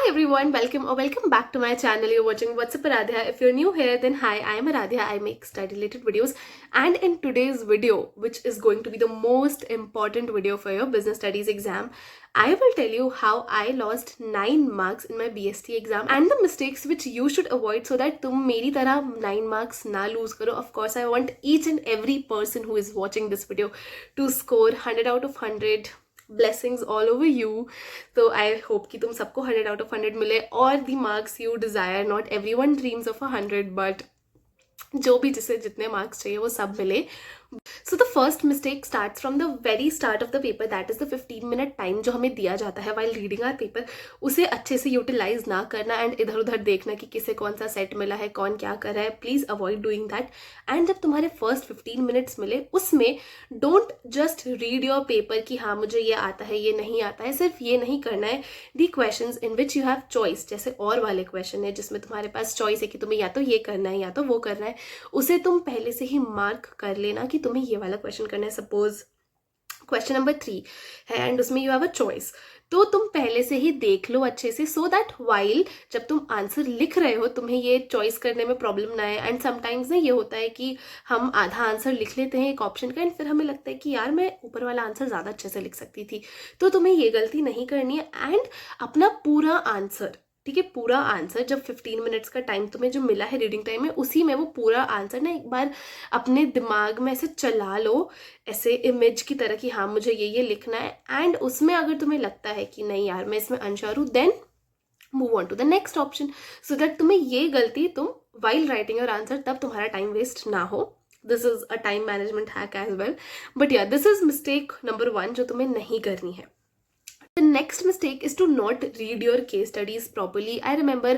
everyone, welcome or welcome back to my channel. You're watching What's Up Aradhya. If you're new here, then hi, I am Aradhya. I make study related videos, and in today's video, which is going to be the most important video for your business studies exam, I will tell you how I lost 9 marks in my BST exam and the mistakes which you should avoid so that तुम मेरी तरह 9 marks ना lose करो. Of course, I want each and every person who is watching this video to score 100 out of 100. Blessings all over you. So I hope कि तुम सबको 100 out of 100 मिले और the marks you desire. Not everyone dreams of 100, but जो भी जिसे जितने marks चाहिए वो सब मिले. So the first mistake starts from the very start of the paper, that is the 15-minute time जो हमें दिया जाता है while reading our paper. उसे अच्छे से utilize ना करना and इधर उधर देखना कि किसे कौन सा set मिला है, कौन क्या कर रहा है. Please avoid doing that. And जब तुम्हारे first 15 minutes मिले उसमें don't just read your paper कि हाँ मुझे ये आता है ये नहीं आता है. सिर्फ ये नहीं करना है. The questions in which you have choice, जैसे और वाले question है जिसमें तुम्हारे पास choice है कि तुम्हें या तो ये करना है या तो वो करना है, उसे तुम पहले से ही mark कर लेना कि तुम्हें ये वाला क्वेश्चन करना है. सपोज क्वेश्चन नंबर 3 है एंड उसमें यू हैव अ चॉइस, तो तुम पहले से ही देख लो अच्छे से सो दैट वाइल जब तुम आंसर लिख रहे हो तुम्हें ये चॉइस करने में प्रॉब्लम ना आए. एंड समटाइम्स ना ये होता है कि हम आधा आंसर लिख लेते हैं एक ऑप्शन का एंड फिर हमें लगता है कि यार मैं ऊपर वाला आंसर ज़्यादा अच्छे से लिख सकती थी. तो तुम्हें ये गलती नहीं करनी है एंड अपना पूरा आंसर, ठीक है, पूरा आंसर जब 15 मिनट्स का टाइम तुम्हें जो मिला है रीडिंग टाइम में उसी में वो पूरा आंसर ना एक बार अपने दिमाग में ऐसे चला लो ऐसे इमेज की तरह कि हाँ मुझे ये लिखना है. एंड उसमें अगर तुम्हें लगता है कि नहीं यार मैं इसमें अनश्योर हूँ, then move on to the next option so that तुम्हें ये गलती तुम वाइल राइटिंग योर आंसर तब तुम्हारा टाइम वेस्ट ना हो. This is a time management hack as well, but या दिस इज मिस्टेक नंबर 1 जो तुम्हें नहीं करनी है. The next mistake is to not read your case studies properly. I remember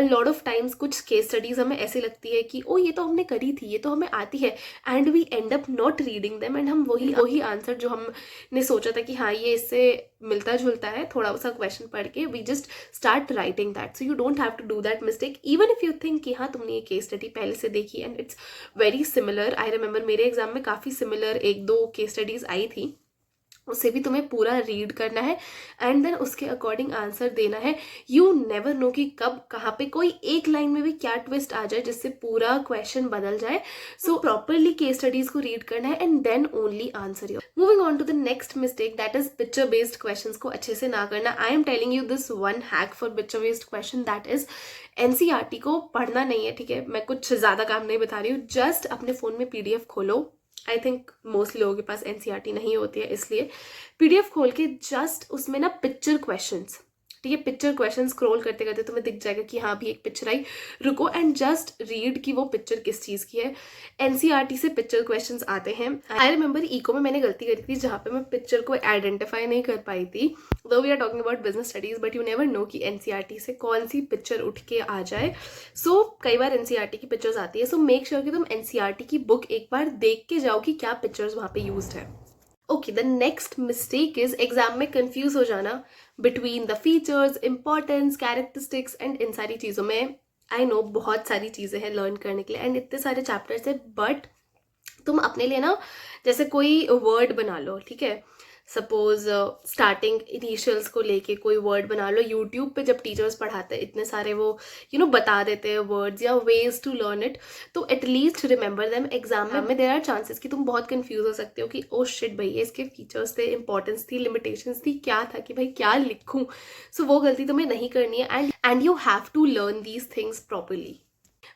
a lot of times कुछ case studies हमें ऐसे लगती है कि ओ ये तो हमने करी थी, ये तो हमें आती है, and we end up not reading them and हम वही आंसर जो हमने सोचा था कि हाँ ये इससे मिलता जुलता है थोड़ा सा क्वेश्चन पढ़ के we just start writing that. So you don't have to do that mistake even if you think कि हाँ तुमने ये case study पहले से देखी and it's very similar. I remember मेरे एग्जाम में काफ़ी सिमिलर 1-2 case studies आई थी, उसे भी तुम्हें पूरा रीड करना है एंड देन उसके अकॉर्डिंग आंसर देना है. यू नेवर नो कि कब कहाँ पे कोई एक लाइन में भी क्या ट्विस्ट आ जाए जिससे पूरा क्वेश्चन बदल जाए. सो प्रॉपरली केस स्टडीज को रीड करना है and then only answer your. Moving on to the next mistake, that is picture based questions को अच्छे से ना करना. I am telling you this one hack for picture based question, that is NCERT को पढ़ना नहीं है, ठीक है. मैं कुछ ज़्यादा काम नहीं बता रही हूँ, जस्ट अपने फ़ोन में PDF खोलो. आई थिंक मोस्टली लोगों के पास एनसीईआरटी नहीं होती है, इसलिए PDF खोल के जस्ट उसमें ना पिक्चर क्वेश्चंस, ठीक है, पिक्चर क्वेश्चन स्क्रॉल करते करते तुम्हें दिख जाएगा कि हाँ भी एक पिक्चर आई, रुको एंड जस्ट रीड कि वो पिक्चर किस चीज़ की है. एनसीईआरटी से पिक्चर क्वेश्चंस आते हैं. आई रिमेंबर इको में मैंने गलती करी थी जहाँ पे मैं पिक्चर को आइडेंटिफाई नहीं कर पाई थी. Though we are talking about business studies but you never know कि एनसीईआरटी से कौन सी पिक्चर उठ के आ जाए. सो कई बार एनसीईआरटी की पिक्चर्स आती है, सो मेक श्योर कि तुम एनसीईआरटी की बुक एक बार देख के जाओ कि क्या पिक्चर्स वहाँ पे यूज्ड है. Okay, the next mistake is exam में कंफ्यूज हो जाना between the features, importance, characteristics and in सारी चीज़ों में. आई नो बहुत सारी चीज़ें हैं लर्न करने के लिए एंड इतने सारे चैप्टर्स है, बट तुम अपने लिए ना जैसे कोई वर्ड बना लो, ठीक है. सपोज स्टार्टिंग इनिशियल्स को लेके कोई वर्ड बना लो. यूट्यूब पे जब टीचर्स पढ़ाते हैं इतने सारे वो बता देते हैं वर्ड्स या वेज टू लर्न इट, तो एटलीस्ट रिमेंबर देम. एग्जाम में देयर आर चांसेस कि तुम बहुत कंफ्यूज हो सकते हो कि ओ शिट भाई इसके फीचर्स थे, इंपॉर्टेंस थी, लिमिटेशंस थी, क्या था कि भाई क्या लिखूं. सो वो गलती तुम्हें नहीं करनी है and you have to learn these things properly.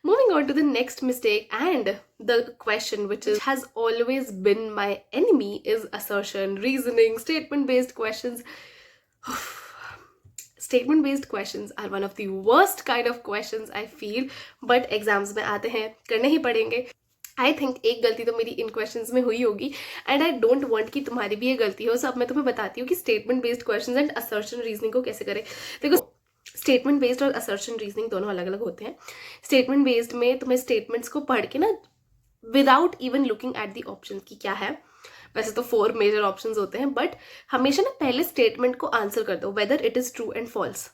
Moving on to the next mistake and the question which has always been my enemy is assertion, reasoning, statement-based questions. Statement-based questions are one of the worst kind of questions I feel, but exams में आते हैं, करने ही पड़ेंगे. I think एक गलती तो मेरी इन questions में हुई होगी एंड आई डोंट वांट कि तुम्हारी भी ये गलती हो. सो अब मैं तुम्हें बताती हूँ कि statement based questions and assertion reasoning को कैसे करें. देखो स्टेटमेंट बेस्ड और असर्शन रीजनिंग दोनों अलग अलग होते हैं. स्टेटमेंट बेस्ड में तुम्हें स्टेटमेंट्स को पढ़ के ना without even looking at the option की क्या है, वैसे तो 4 मेजर ऑप्शंस होते हैं, बट हमेशा ना पहले स्टेटमेंट को आंसर कर दो whether it is true and false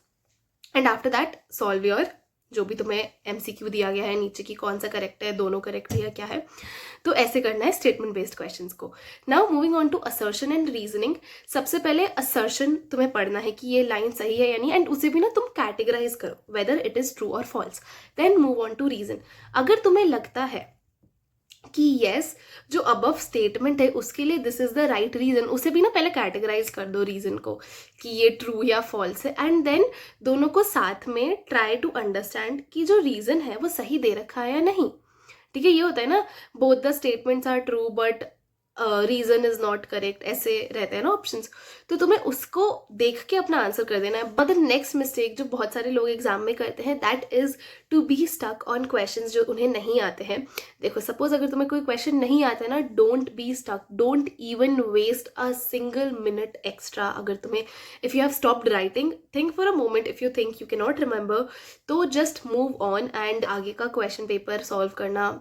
and after that solve your जो भी तुम्हें MCQ दिया गया है नीचे की कौन सा करेक्ट है, दोनों करेक्ट है या क्या है। तो ऐसे करना है स्टेटमेंट बेस्ड क्वेश्चंस को। Now moving on to assertion and reasoning. सबसे पहले असर्शन तुम्हें पढ़ना है कि ये लाइन सही है या नहीं, एंड उसे भी ना तुम कैटेगराइज करो वेदर इट इज ट्रू और false. Then move on to reason. अगर तुम्हें लगता है कि यस जो अबव स्टेटमेंट है उसके लिए this is the right reason, उसे भी ना पहले कैटेगराइज कर दो रीजन को कि ये ट्रू या फॉल्स है, एंड देन दोनों को साथ में ट्राई टू अंडरस्टैंड कि जो रीजन है वो सही दे रखा है या नहीं। ठीक है, ये होता है ना, both the statements are true but reason is not correct, ऐसे रहते हैं ना ऑप्शंस। तो तुम्हें उसको देख के अपना आंसर कर देना है। बट द नेक्स्ट मिस्टेक जो बहुत सारे लोग एग्जाम में करते हैं that is to be stuck on questions जो उन्हें नहीं आते हैं। देखो सपोज अगर तुम्हें कोई क्वेश्चन नहीं आता है ना, don't be stuck, don't even waste a single minute extra. अगर तुम्हें if you have stopped writing, think for a moment, if you think you can not remember, तो जस्ट मूव ऑन एंड आगे का question paper solve करना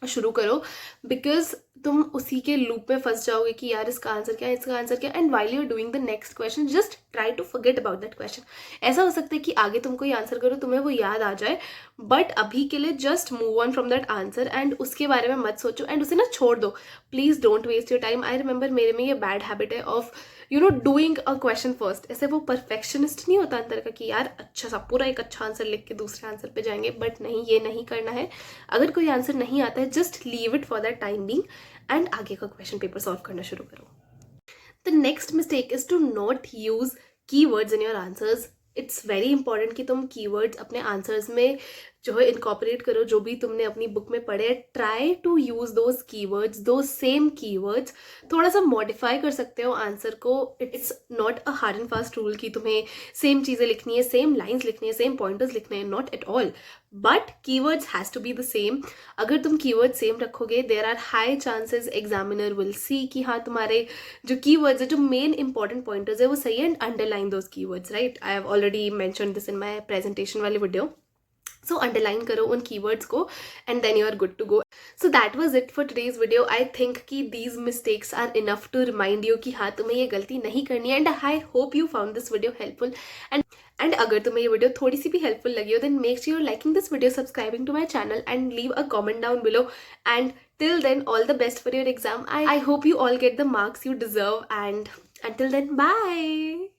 शुरू करो, because तुम उसी के लूप में फंस जाओगे कि यार इसका आंसर क्या है, इसका आंसर क्या है, and while you are doing the next question just try to forget about that question. ऐसा हो सकता है कि आगे तुम कोई आंसर करो, तुम्हें वो याद आ जाए, बट अभी के लिए just move on from that answer and उसके बारे में मत सोचो एंड उसे ना छोड़ दो। Please don't waste your time. I remember मेरे में ये बैड हैबिट है of doing a question first. ऐसे वो परफेक्शनिस्ट नहीं होता अंदर का कि यार अच्छा सा पूरा एक अच्छा आंसर लिख के दूसरे आंसर पे जाएंगे, बट नहीं, ये नहीं करना है। अगर कोई आंसर नहीं आता है just leave it for that time being and आगे का क्वेश्चन पेपर सॉल्व करना शुरू करो। The next mistake is to not use keywords in your answers. It's very important कि तुम कीवर्ड्स अपने आंसर्स में जो है इनकॉपरेट करो, जो भी तुमने अपनी बुक में पढ़े। Try to use those keywords, दो सेम कीवर्ड्स। थोड़ा सा मॉडिफाई कर सकते हो आंसर को। It's not a hard and fast rule कि तुम्हें सेम चीज़ें लिखनी है, सेम लाइन्स लिखनी है, सेम पॉइंटर्स लिखने हैं, not at all, but keywords has to be the same. अगर तुम कीवर्ड सेम रखोगे there are high chances examiner will see कि हाँ तुम्हारे जो कीवर्ड्स है, जो मेन इंपॉर्टेंट पॉइंटर्स है वो सही है, and underline those keywords, right. I have already mention this in my presentation वाली वीडियो। So underline करो उन keywords को and then you are good to go. So that was it for today's video. I think कि these mistakes are enough to remind you कि हाँ तुम्हें ये गलती नहीं करनी है, and I hope you found this video helpful. And अगर तुम्हें ये वीडियो थोड़ी सी भी helpful लगी हो then make sure you're liking this video, subscribing to my channel and leave a comment down below. And till then, all the best for your exam. I hope you all get the marks you deserve, and until then, bye.